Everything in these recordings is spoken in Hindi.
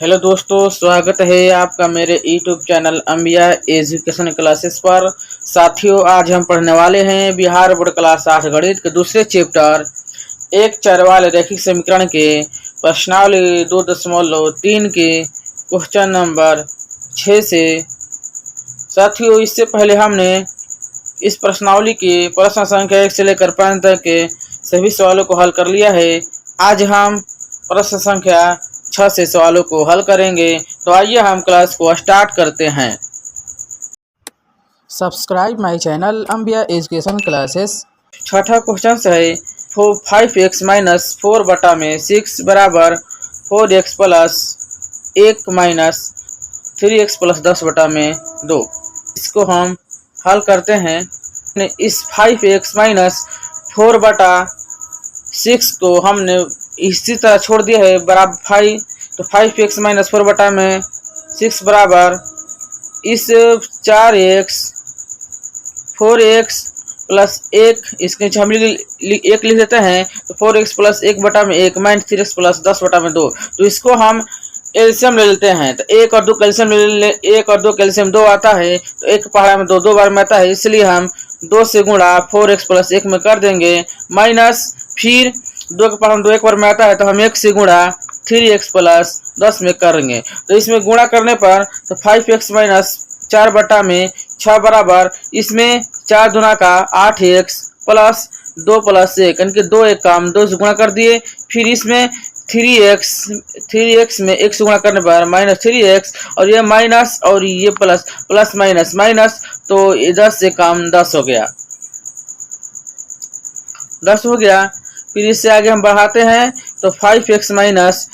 हेलो दोस्तों, स्वागत है आपका मेरे यूट्यूब चैनल अंबिया एजुकेशन क्लासेस पर। साथियों, आज हम पढ़ने वाले हैं बिहार बोर्ड क्लास 8 गणित के दूसरे चैप्टर एक चर वाले रैखिक समीकरण के प्रश्नावली 2.3 के क्वेश्चन नंबर 6 से। साथियों, इससे पहले हमने इस प्रश्नावली की प्रश्न संख्या 1 से लेकर 5 तक के सभी सवालों को हल कर लिया है। आज हम प्रश्न संख्या 6 से सवालों को हल करेंगे। तो आइए हम क्लास को स्टार्ट करते हैं। सब्सक्राइब माई चैनल अंबिया एजुकेशन क्लासेस। छठा क्वेश्चन है 5x माइनस 4 बटा में 6 बराबर 4x plus 1 minus 3x plus 10 बटा में 2। इसको हम हल करते हैं। इस 5x माइनस 4 बटा 6 को हमने इसी तरह छोड़ दिया है बराबर 5। तो 5x माइनस 4 बटा में 6 बराबर इस 4x 4x प्लस 1, इसके नीचे हम 1 लिख देते हैं। तो 4x प्लस 1 बटा में 1 माइनस 3x प्लस 10 बटा में 2। तो इसको हम एलसीएम ले लेते हैं। तो 1 और 2 कैल्शियम ले 1 और 2 कैल्शियम 2 आता है। तो 1 पहाड़ा में 2 बार में आता है, इसलिए हम 2 से गुणा 4x प्लस 1 में कर देंगे। माइनस फिर 2 के पहाड़ा में 2 एक बार में आता है, तो हम 1 से गुणा 3x प्लस 10 में करेंगे। तो इसमें गुणा करने पर तो 5x माइनस 4 बटा में 6 बराबर इसमें 4 दूना का 8x प्लस 2 प्लस 1, यानी कि 2 एक काम 2 से गुणा कर दिए। फिर इसमें 3x में 1 से गुणा करने पर माइनस 3x, और ये माइनस और ये प्लस, प्लस माइनस माइनस, तो ये 10 से काम 10 हो गया, 10 हो गया। फिर इससे आगे हम बढ़ाते हैं। तो 5x माइनस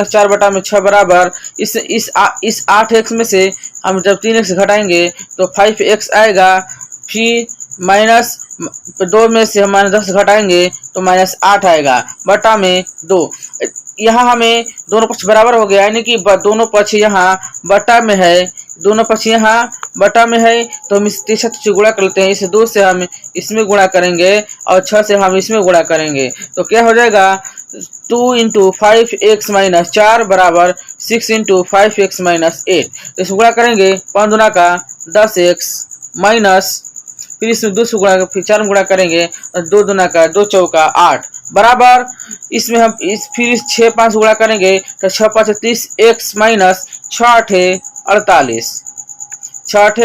4 बटा में 6 बराबर इस 8x में से हम जब 3x घटाएंगे तो 5x आएगा। फिर माइनस 2 में से हम माइनस 10 घटाएंगे तो माइनस 8 आएगा बटा में 2। यहाँ हमें दोनों पक्ष बराबर हो गया, यानी कि दोनों पक्ष यहाँ बटा में है, दोनों पक्ष यहाँ बटा में है। तो हम इस 3 से गुणा कर लेते हैं। इस 2 से हम इसमें गुणा करेंगे और 6 से हम इसमें गुणा करेंगे। तो क्या हो जाएगा, 2 इंटू 5x माइनस 4 बराबर 6 इंटू 5x माइनस 8। तो इसमें गुणा करेंगे 5 दूना का 10x माइनस, फिर इसमें 2 से गुणा, फिर 4 में गुणा करेंगे और 2 दूना का 2 चौका 8 बराबर इसमें हम फिर 6 5 गुणा करेंगे तो 6 5 30 x माइनस 6 8 48, 6 8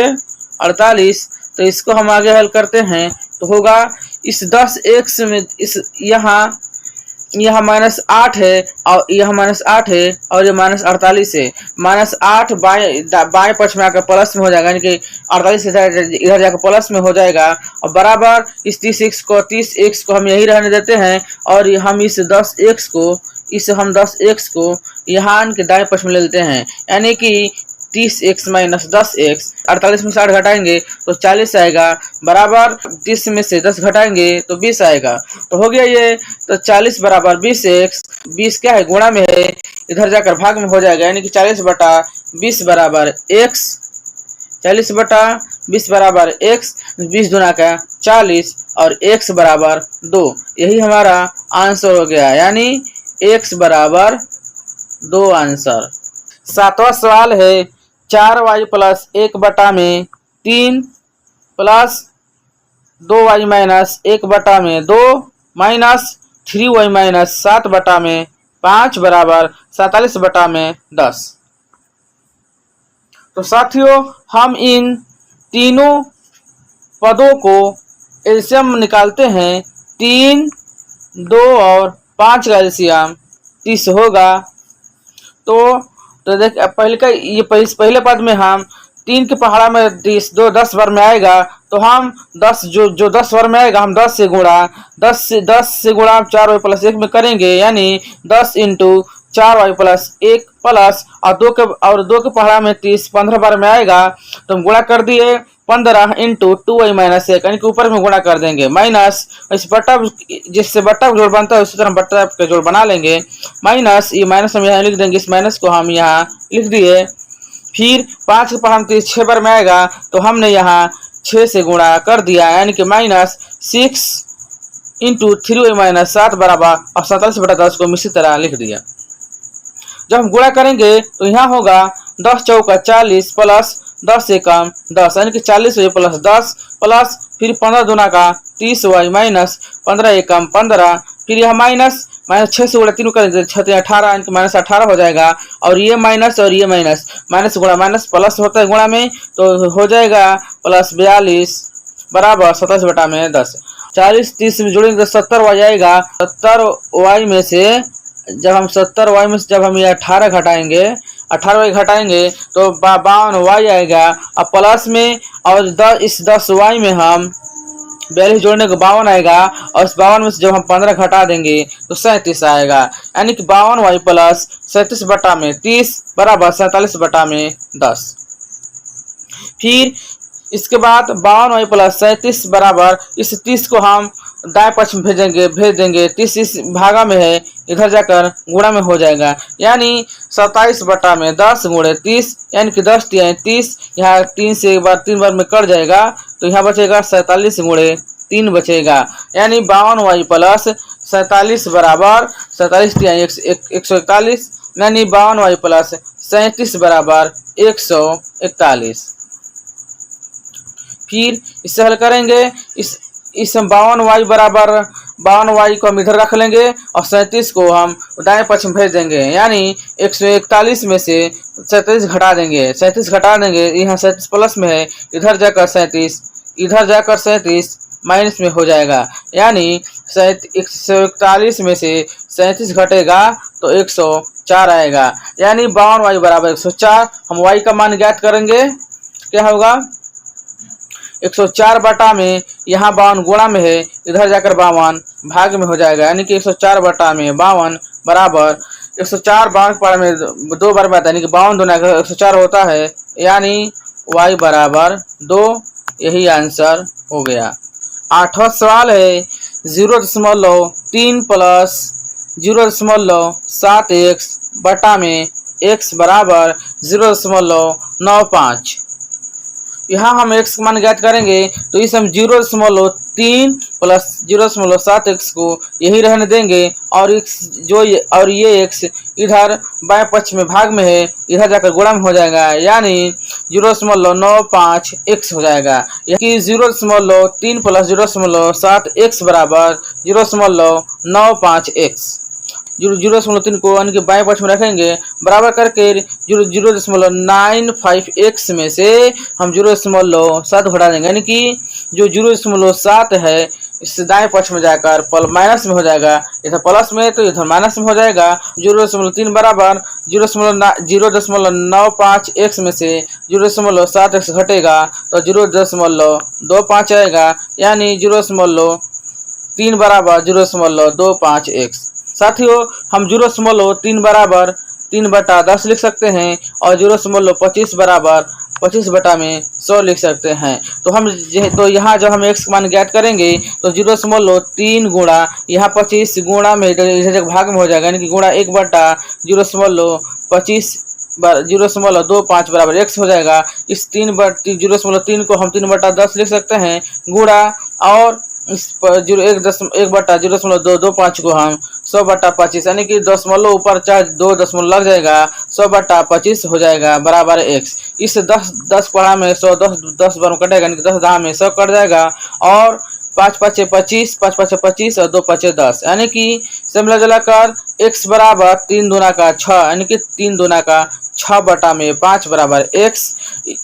48। तो इसको हम आगे हल करते हैं तो होगा इस 10x में इस यहाँ माइनस 8 है और यह माइनस 8 है और ये माइनस 48 है। माइनस 8 बाएं पक्ष में आकर प्लस में हो जाएगा, यानी कि 48 इधर जाकर प्लस में हो जाएगा। और बराबर इस 30x को हम यही रहने देते हैं, और हम इस 10x को यहाँ के दाएं पक्ष में ले लेते हैं, यानी कि 30x माइनस 10x। 48 में से 8 घटाएंगे तो 40 आएगा बराबर 30 में से 10 घटाएंगे तो 20 आएगा। तो हो गया ये। तो 40 बराबर 20x, 20 क्या है गुणा में है, इधर जाकर भाग में हो जाएगा, यानी कि 40 बटा 20 बराबर x, 40 बटा 20 बराबर x, 20 दूना का 40 और x बराबर 2। यही हमारा आंसर हो गया, यानी x बराबर 2 आंसर। 7वां सवाल है 4y प्लस 1 बटा में 3 प्लस 2y माइनस 1 बटा में 2 माइनस 3y माइनस 7 बटा में 5 बराबर 47 बटा में 10। तो साथियों, हम इन तीनों पदों को एलसीएम निकालते हैं। 3, 2 और 5 का एलसीएम 30 होगा। तो देख पहले पद में हम 3 के पहाड़ा में 10 बार में आएगा, तो हम 10 जो 10 बार में आएगा हम 10 से गुणा 4y प्लस 1 में करेंगे, यानी 10 इंटू 4y प्लस 1 प्लस और 2 के पहाड़ा में 30 15 बार में आएगा, तो हम गुणा कर दिए 15 इंटू 2y माइनस 1, यानी कि ऊपर में गुणा कर देंगे। माइनस इस बट्टा, जिससे बट्टा का जोड़ बनता है उसी तरह बट्टा का जोड़ बना लेंगे। माइनस ये माइनस हम यहाँ लिख देंगे, इस माइनस को हम यहाँ लिख दिए। फिर 5 के पहाड़ा में 6 बार में आएगा, तो हमने यहाँ 6 से गुणा कर दिया, यानी कि माइनस 6 इंटू 3y माइनस 7 बराबर और 47/10 को इसी तरह लिख दिया। जब हम गुणा करेंगे तो यहाँ होगा 10 चौका 40 प्लस 10 एकम 10 यानी कि 40y प्लस 10 प्लस फिर 15 दूना का 30y माइनस 15 एकम 15 फिर यह माइनस 6 से गुणा 3 करेंगे 6 18 यानी कि माइनस 18 हो जाएगा और ये माइनस माइनस गुणा माइनस प्लस होता है गुणा में तो हो जाएगा प्लस 42 बराबर 27/10। 40 30 में जोड़ेंगे तो 70y आएगा। 70y में से जब हम ये 18 घटाएंगे 18y घटाएंगे तो 52y आएगा। अब प्लस में और इस 10y में हम 42 जोड़ने को 52 आएगा और इस 52 में से जब हम 15 घटा देंगे तो 37 आएगा यानी कि 52y प्लस 37/30 बराबर 47/10। फिर इसके बाद 52y प्लस 37 बराबर इस 30 को हम दाएं पक्ष में भेज देंगे 30 इस भागा में है इधर जाकर गुणा में हो जाएगा यानी 27/10 गुणे 30 यानी कि 10 तिहाई 30 यहाँ 3 से एक बार 3 बार में कट जाएगा तो यहाँ बचेगा 47 गुणे 3 बचेगा यानी 52y प्लस 47 बराबर 47 तिहाई 141 यानी 52y प्लस 37 बराबर 141। फिर इससे हल करेंगे इस 52y बराबर 52y को हम इधर रख लेंगे और 37 को हम दाएं पक्ष में भेज देंगे यानी 141 में से 37 घटा देंगे यहाँ 37 प्लस में है इधर जाकर 37 माइनस में हो जाएगा यानी 141 में से 37 घटेगा तो 104 आएगा यानी 52y बराबर 104। हम y का मान ज्ञात करेंगे क्या होगा 104 बटा में यहाँ 52 गुणा में है इधर जाकर 52 भाग में हो जाएगा यानी कि 104 बटा में 52 बराबर 104 52 पार में 2 बार में आता है यानी कि 52 दूना 104 होता है यानी y बराबर 2। यही आंसर हो गया। 8वां सवाल है 0.3 प्लस 0.7x बटा में x बराबर 0.95। यहाँ हम x का मान ज्ञात करेंगे तो इस हम 0.3 प्लस 0.7x को यही रहने देंगे और ये x इधर बाएं पक्ष में भाग में है इधर जाकर गुणा में हो जाएगा यानी 0.95x हो जाएगा कि 0.3 प्लस 0.7x बराबर 0.95x। 0.3 को यानी कि बाएं पक्ष में रखेंगे बराबर करके 0.95x में से हम 0.7 घटा देंगे यानी कि जो 0.7 है इससे दाएं पक्ष में जाकर माइनस में हो जाएगा इधर प्लस में तो इधर माइनस में हो जाएगा। 0.3 बराबर 0.95x में से 0.7x घटेगा तो 0.25 आएगा यानी 0.3 बराबर 0.25x। साथियों हम 0.3 बराबर 3/10 लिख सकते हैं और 0.25 बराबर 25 बटा में 100 लिख सकते हैं। तो यहाँ जब हम x का मान ज्ञात करेंगे तो 0.3 गुणा यहाँ 25 गुणा में इधर भाग में हो जाएगा यानी कि गुणा 1/0.25 0.25 बराबर x हो जाएगा। इस 0.3 को हम 3/10 लिख सकते हैं गुणा और इस 1/0.225 को हम 100/25 यानी कि दशमलव ऊपर चाहे 2 दशमलव लग जाएगा 100/25 हो जाएगा बराबर x। इस 10 पढ़ा में 100 10 बार कटेगा यानी कि 10 दहा में 100 कट जाएगा और 5 5 25 5 5 25 और 2 5 10 यानी कि सब मिला जुला कर x बराबर 3 दूना का 6 यानी कि 3 दूना का 6 बटा में 5 बराबर x।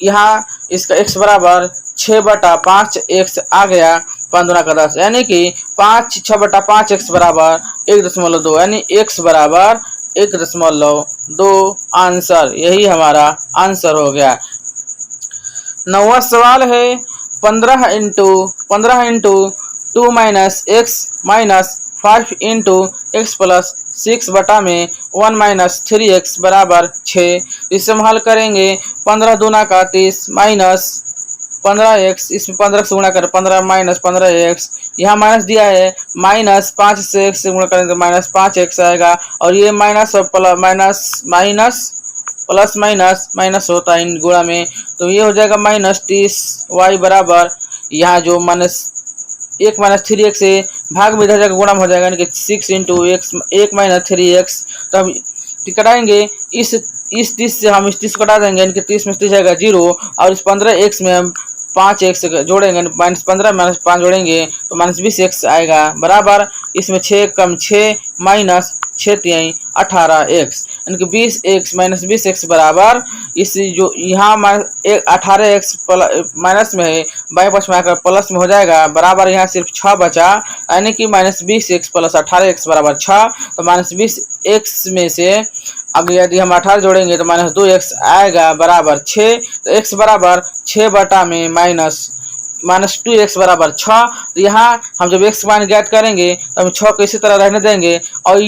यहाँ इसका x बराबर 6/5 x आ गया 5 दूना का 10 यानी कि 6/5 x बराबर 1.2 यानी x बराबर 1.2 आंसर। यही हमारा आंसर हो गया। 9वां सवाल है 15 into 2 minus x minus 5 into x plus 6 बटा में 1 माइनस 3x बराबर 6। इसे हम हल करेंगे 15 दूना का 30 माइनस 15x इसमें 15 से गुणा करें 15 माइनस 15x यहाँ माइनस दिया है माइनस 5 से x से गुणा करेंगे माइनस 5x आएगा और ये माइनस और प्लस माइनस होता है इन गुणा में तो ये हो जाएगा माइनस 30y बराबर यहाँ जो -1 माइनस 3x से भाग में इधर जाकर गुणा में हो जाएगा, यानी कि 6 इंटू एक्स 1 माइनस 3x। तो हम कटाएंगे इस 30 से हम इस 30 कटा देंगे, यानी कि 30 में 30 जाएगा 0, और इस 15x में हम 5x जोड़ेंगे, -15 माइनस 5 जोड़ेंगे तो -20x आएगा, बराबर इसमें 6 कम 6 माइनस 6 3 18x, यानी कि 20x माइनस 20x बराबर इस जो यहाँ 18x माइनस में है, बाएं पक्ष में आकर प्लस में हो जाएगा, बराबर यहाँ सिर्फ 6 बचा, यानी कि -20x प्लस 18x बराबर 6। तो -20x में से अब यदि हम 18 जोड़ेंगे तो -2x आएगा, बराबर 6। तो x बराबर 6 बटा में -2x बराबर 6। तो यहाँ हम जब x मान ज्ञात करेंगे तो हम 6 को इसी तरह रहने देंगे, और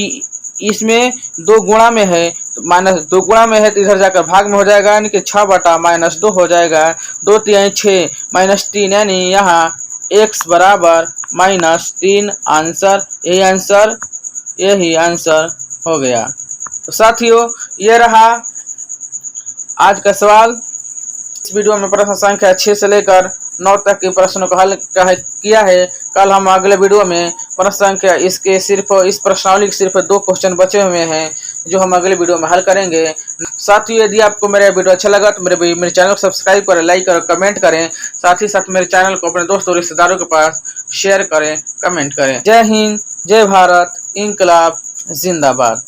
इसमें 2 गुणा में है, तो -2 गुणा में है तो इधर जाकर भाग में हो जाएगा, यानी कि 6 बटा -2 हो जाएगा, 2 3 6 -3, यानी यहाँ x बराबर -3 आंसर, यही आंसर हो गया। तो साथियों ये रहा आज का सवाल। इस वीडियो में प्रश्न संख्या 6 से लेकर 9 तक के प्रश्नों को हल किया है। कल हम अगले वीडियो में प्रश्न संख्या इसके सिर्फ इस प्रश्नावली के सिर्फ 2 क्वेश्चन बचे हुए हैं जो हम अगले वीडियो में हल करेंगे। साथियों यदि आपको मेरा वीडियो अच्छा लगा तो मेरे चैनल को सब्सक्राइब करें, लाइक करें, कमेंट करें, साथ ही साथ मेरे चैनल को अपने दोस्तों और रिश्तेदारों के पास शेयर करें, कमेंट करें। जय हिंद, जय भारत, इंकलाब जिंदाबाद।